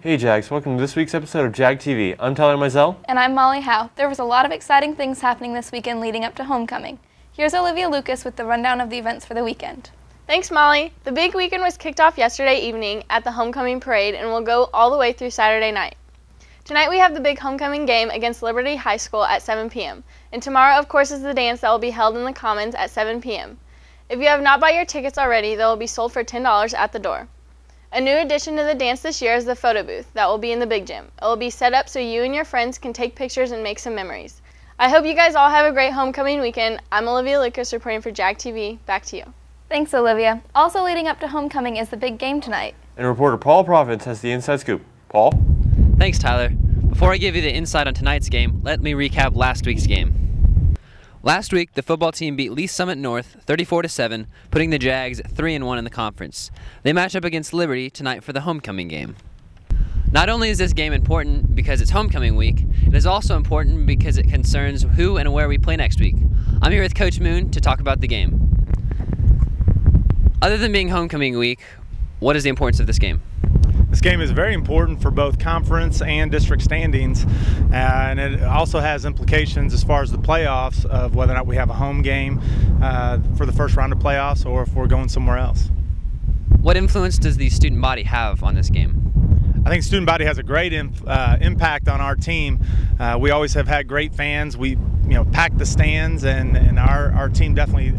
Hey Jags, welcome to this week's episode of Jag TV. I'm Tyler Mizell. And I'm Molly Howe. There was a lot of exciting things happening this weekend leading up to homecoming. Here's Olivia Lucas with the rundown of the events for the weekend. Thanks, Molly. The big weekend was kicked off yesterday evening at the homecoming parade and will go all the way through Saturday night. Tonight we have the big homecoming game against Liberty High School at 7 p.m. And tomorrow, of course, is the dance that will be held in the Commons at 7 p.m. If you have not bought your tickets already, they will be sold for $10 at the door. A new addition to the dance this year is the photo booth that will be in the big gym. It will be set up so you and your friends can take pictures and make some memories. I hope you guys all have a great homecoming weekend. I'm Olivia Lucas reporting for Jag TV. Back to you. Thanks, Olivia. Also leading up to homecoming is the big game tonight. And reporter Paul Providence has the inside scoop. Paul? Thanks, Tyler. Before I give you the insight on tonight's game, let me recap last week's game. Last week, the football team beat Lee Summit North 34-7, putting the Jags 3-1 in the conference. They match up against Liberty tonight for the homecoming game. Not only is this game important because it's homecoming week, it is also important because it concerns who and where we play next week. I'm here with Coach Moon to talk about the game. Other than being homecoming week, what is the importance of this game? This game is very important for both conference and district standings, and it also has implications as far as the playoffs of whether or not we have a home game for the first round of playoffs or if we're going somewhere else. What influence does the student body have on this game? I think student body has a great impact on our team. We always have had great fans. We pack the stands, and our team definitely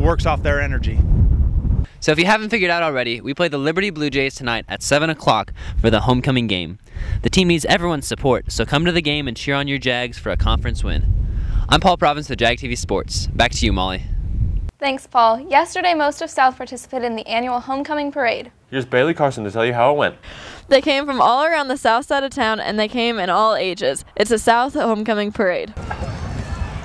works off their energy. So if you haven't figured out already, we play the Liberty Blue Jays tonight at 7 o'clock for the homecoming game. The team needs everyone's support, so come to the game and cheer on your Jags for a conference win. I'm Paul Providence with Jag TV Sports. Back to you, Molly. Thanks, Paul. Yesterday, most of South participated in the annual homecoming parade. Here's Bailey Carson to tell you how it went. They came from all around the south side of town, and they came in all ages. It's a South homecoming parade.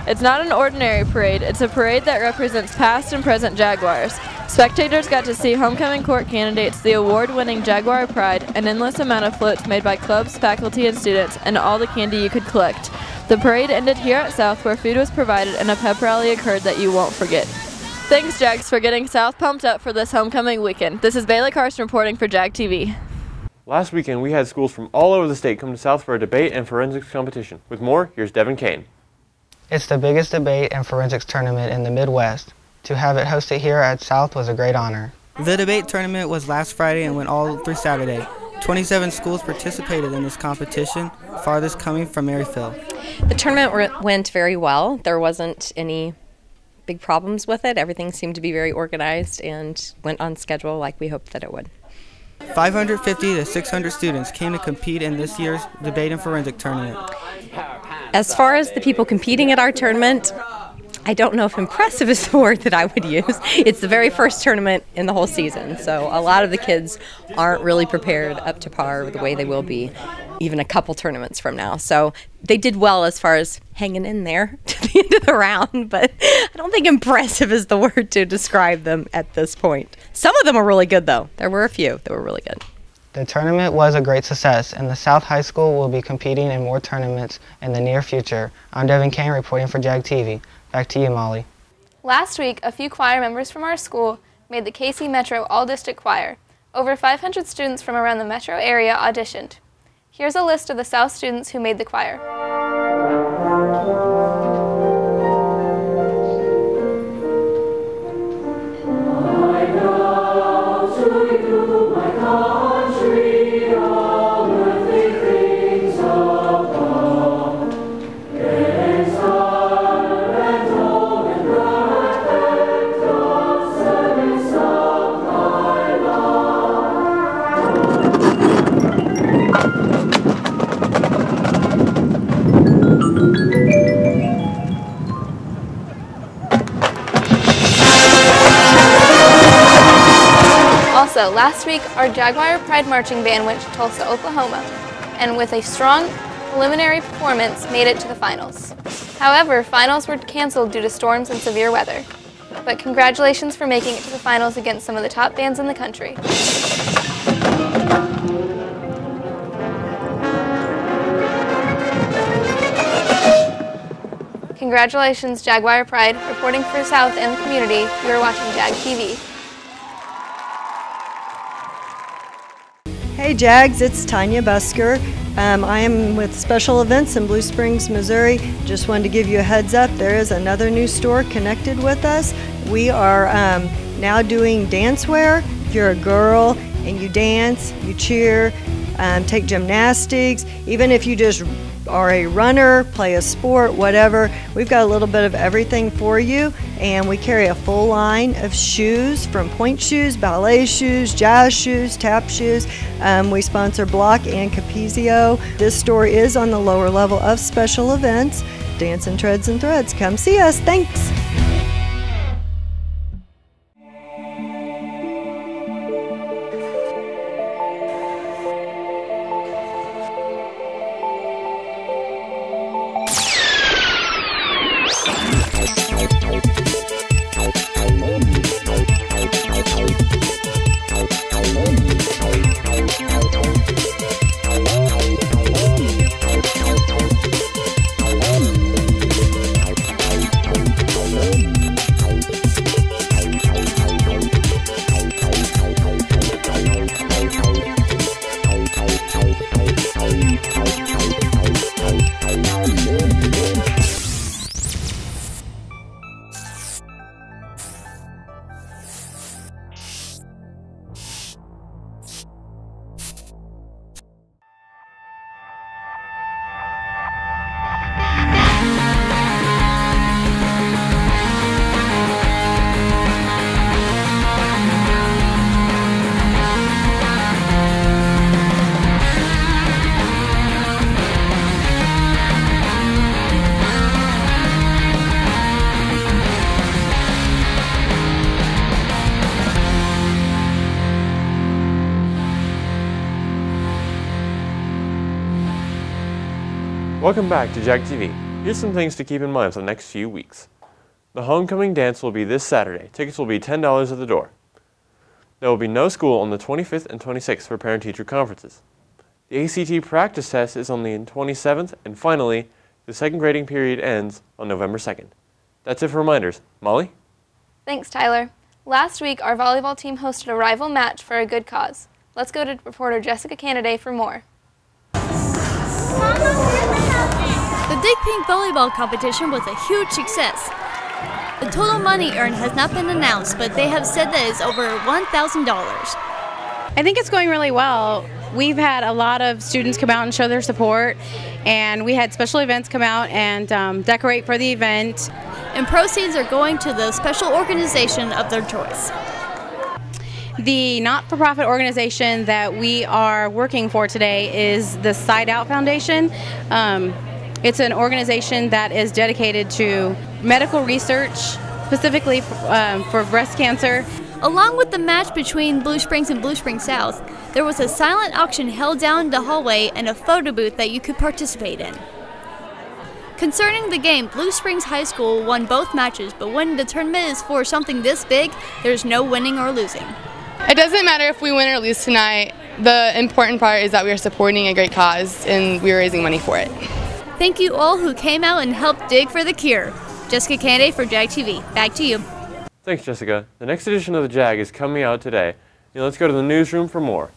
It's not an ordinary parade, it's a parade that represents past and present Jaguars. Spectators got to see homecoming court candidates, the award-winning Jaguar Pride, an endless amount of floats made by clubs, faculty, and students, and all the candy you could collect. The parade ended here at South, where food was provided and a pep rally occurred that you won't forget. Thanks, Jags, for getting South pumped up for this homecoming weekend. This is Bailey Carson reporting for Jag TV. Last weekend, we had schools from all over the state come to South for a debate and forensics competition. With more, here's Devin Kane. It's the biggest debate and forensics tournament in the Midwest. To have it hosted here at South was a great honor. The debate tournament was last Friday and went all through Saturday. 27 schools participated in this competition, farthest coming from Maryville. The tournament went very well. There wasn't any big problems with it. Everything seemed to be very organized and went on schedule like we hoped that it would. 550 to 600 students came to compete in this year's debate and forensic tournament. As far as the people competing at our tournament, I don't know if impressive is the word that I would use. It's the very first tournament in the whole season, so a lot of the kids aren't really prepared up to par with the way they will be even a couple tournaments from now. So they did well as far as hanging in there to the end of the round, but I don't think impressive is the word to describe them at this point. Some of them are really good, though. There were a few that were really good. The tournament was a great success, and the South High School will be competing in more tournaments in the near future. I'm Devin Kane reporting for Jag TV. Back to you, Molly. Last week, a few choir members from our school made the KC Metro All-District Choir. Over 500 students from around the metro area auditioned. Here's a list of the South students who made the choir. Also, last week, our Jaguar Pride Marching Band went to Tulsa, Oklahoma, and with a strong preliminary performance, made it to the finals. However, finals were canceled due to storms and severe weather. But congratulations for making it to the finals against some of the top bands in the country. Congratulations, Jaguar Pride. Reporting for South and the community, you are watching Jag TV. Hey Jags, it's Tanya Busker. I am with Special Events in Blue Springs, Missouri. Just wanted to give you a heads up. There is another new store connected with us. We are now doing dancewear. If you're a girl and you dance, you cheer, take gymnastics, even if you just are a runner, play a sport, whatever, we've got a little bit of everything for you. And we carry a full line of shoes, from point shoes, ballet shoes, jazz shoes, tap shoes. We sponsor Block and Capizio. This store is on the lower level of Special Events. Dancing Treads and Threads. Come see us. Thanks. Welcome back to Jag TV. Here's some things to keep in mind for the next few weeks. The homecoming dance will be this Saturday. Tickets will be $10 at the door. There will be no school on the 25th and 26th for parent-teacher conferences. The ACT practice test is on the 27th, and finally, the second grading period ends on November 2nd. That's it for reminders. Molly? Thanks, Tyler. Last week, our volleyball team hosted a rival match for a good cause. Let's go to reporter Jessica Canaday for more. The Dig Pink volleyball competition was a huge success. The total money earned has not been announced, but they have said that it's over $1,000. I think it's going really well. We've had a lot of students come out and show their support, and we had Special Events come out and decorate for the event. And proceeds are going to the special organization of their choice. The not-for-profit organization that we are working for today is the Side Out Foundation. It's an organization that is dedicated to medical research, specifically for breast cancer. Along with the match between Blue Springs and Blue Springs South, there was a silent auction held down the hallway and a photo booth that you could participate in. Concerning the game, Blue Springs High School won both matches, but when the tournament is for something this big, there's no winning or losing. It doesn't matter if we win or lose tonight. The important part is that we are supporting a great cause and we are raising money for it. Thank you all who came out and helped dig for the cure. Jessica Canaday for Jag TV. Back to you. Thanks, Jessica. The next edition of the Jag is coming out today. Now let's go to the newsroom for more.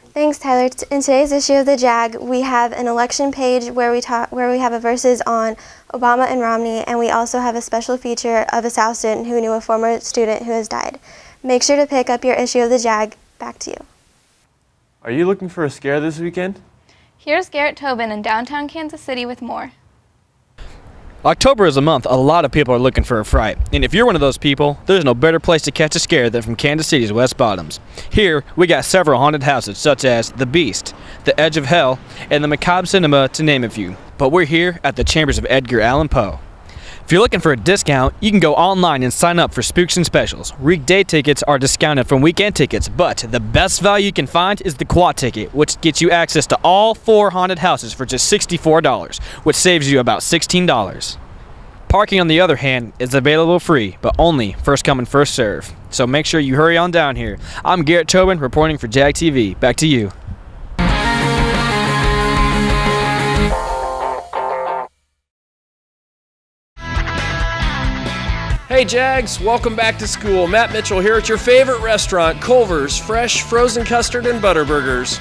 Thanks, Tyler. In today's issue of the Jag, we have an election page where we have a verses on Obama and Romney, and we also have a special feature of a South student who knew a former student who has died. Make sure to pick up your issue of the Jag. Back to you. Are you looking for a scare this weekend? Here's Garrett Tobin in downtown Kansas City with more. October is a month a lot of people are looking for a fright, and if you're one of those people, there's no better place to catch a scare than from Kansas City's West Bottoms. Here, we got several haunted houses such as The Beast, The Edge of Hell, and the Macabre Cinema, to name a few. But we're here at the Chambers of Edgar Allan Poe. If you're looking for a discount, you can go online and sign up for Spooks and Specials. Weekday tickets are discounted from weekend tickets, but the best value you can find is the quad ticket, which gets you access to all 4 haunted houses for just $64, which saves you about $16. Parking, on the other hand, is available free, but only first come and first serve. So make sure you hurry on down here. I'm Garrett Tobin reporting for Jag TV. Back to you. Hey Jags, welcome back to school. Matt Mitchell here at your favorite restaurant, Culver's Fresh Frozen Custard and Butter Burgers.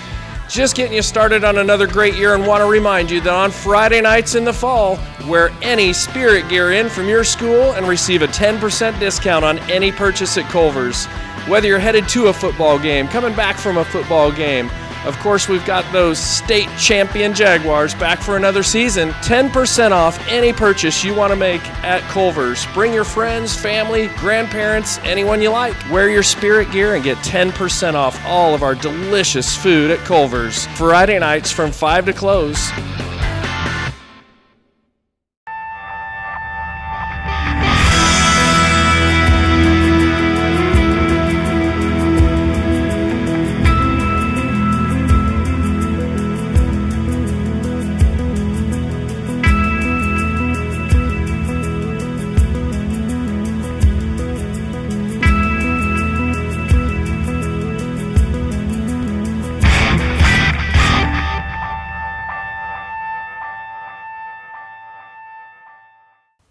Just getting you started on another great year, and want to remind you that on Friday nights in the fall, wear any Spirit gear in from your school and receive a 10% discount on any purchase at Culver's. Whether you're headed to a football game, coming back from a football game, of course we've got those state champion Jaguars back for another season. 10% off any purchase you want to make at Culver's. Bring your friends, family, grandparents, anyone you like. Wear your Spirit gear and get 10% off all of our delicious food at Culver's. Friday nights from 5 to close.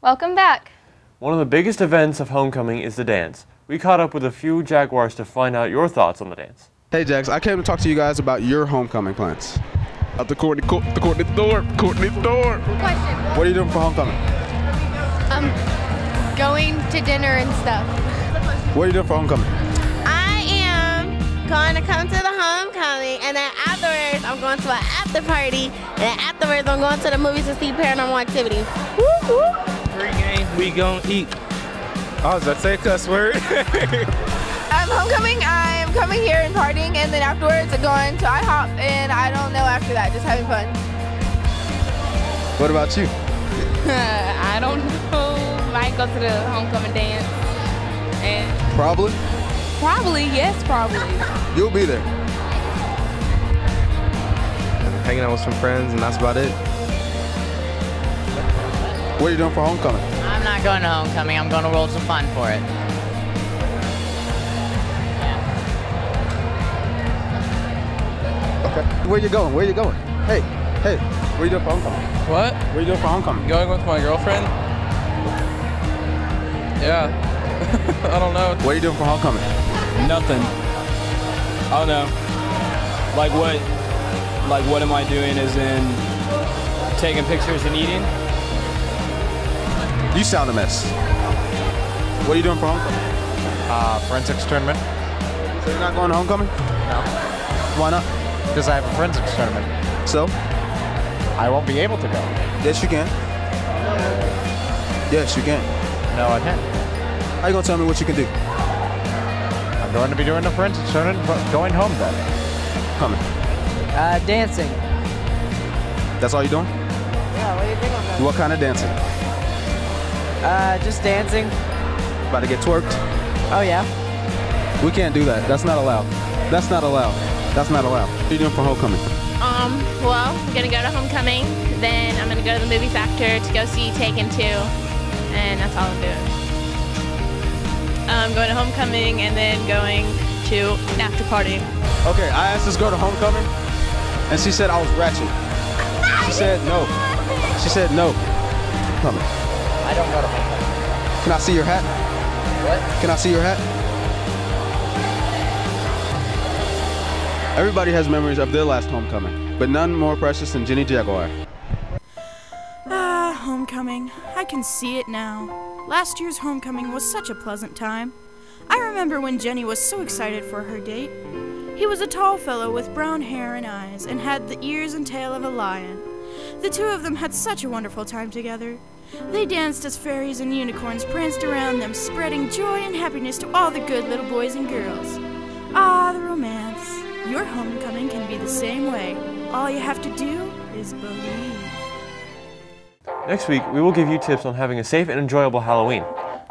Welcome back. One of the biggest events of homecoming is the dance. We caught up with a few Jaguars to find out your thoughts on the dance. Hey Jags, I came to talk to you guys about your homecoming plans. Up the court, the court next door. Question. What are you doing for homecoming? Going to dinner and stuff. What are you doing for homecoming? I am going to come to the homecoming, and then afterwards I'm going to an after party, and then afterwards I'm going to the movies to see Paranormal Activity. Woo woo! Pre-game, we gonna eat. Oh, does that say a cuss word? Homecoming, I'm coming here and partying, and then afterwards I'm going to IHOP, and I don't know after that, just having fun. What about you? I don't know. Might go to the homecoming dance. And Probably? probably, yes, probably. You'll be there. Hanging out with some friends, and that's about it. What are you doing for homecoming? I'm not going to homecoming. I'm going to Worlds of Fun for it. Okay. Where you going? Where you going? Hey, what are you doing for homecoming? What? What are you doing for homecoming? Going with my girlfriend? Yeah. I don't know. What are you doing for homecoming? Nothing. I don't know. Like what am I doing as in taking pictures and eating? You sound a mess. What are you doing for homecoming? Forensics tournament. So you're not going to homecoming? No. Why not? Because I have a forensics tournament. So? I won't be able to go. Yes, you can. Yes, you can. No, I can't. How you gonna tell me what you can do? I'm going to be doing the forensics tournament, but going home then. Coming. Dancing. That's all you doing? Yeah, what do you think on that? What kind of dancing? Just dancing. About to get twerked? Oh, yeah. We can't do that. That's not allowed. That's not allowed. That's not allowed. What are you doing for homecoming? Well, I'm gonna go to homecoming, then I'm gonna go to the movie factor to go see Taken 2, and that's all I'm doing. I'm going to homecoming and then going to an after party. Okay, I asked this girl to homecoming, and she said I was ratchet. She said no. She said no. Coming. I don't go to homecoming. Can I see your hat? What? Can I see your hat? Everybody has memories of their last homecoming, but none more precious than Jenny Jaguar. Homecoming. I can see it now. Last year's homecoming was such a pleasant time. I remember when Jenny was so excited for her date. He was a tall fellow with brown hair and eyes, and had the ears and tail of a lion. The two of them had such a wonderful time together. They danced as fairies and unicorns pranced around them, spreading joy and happiness to all the good little boys and girls. Ah, the romance. Your homecoming can be the same way. All you have to do is believe. Next week, we will give you tips on having a safe and enjoyable Halloween.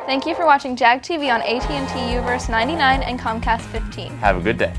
Thank you for watching Jag TV on AT&T Uverse 99 and Comcast 15. Have a good day.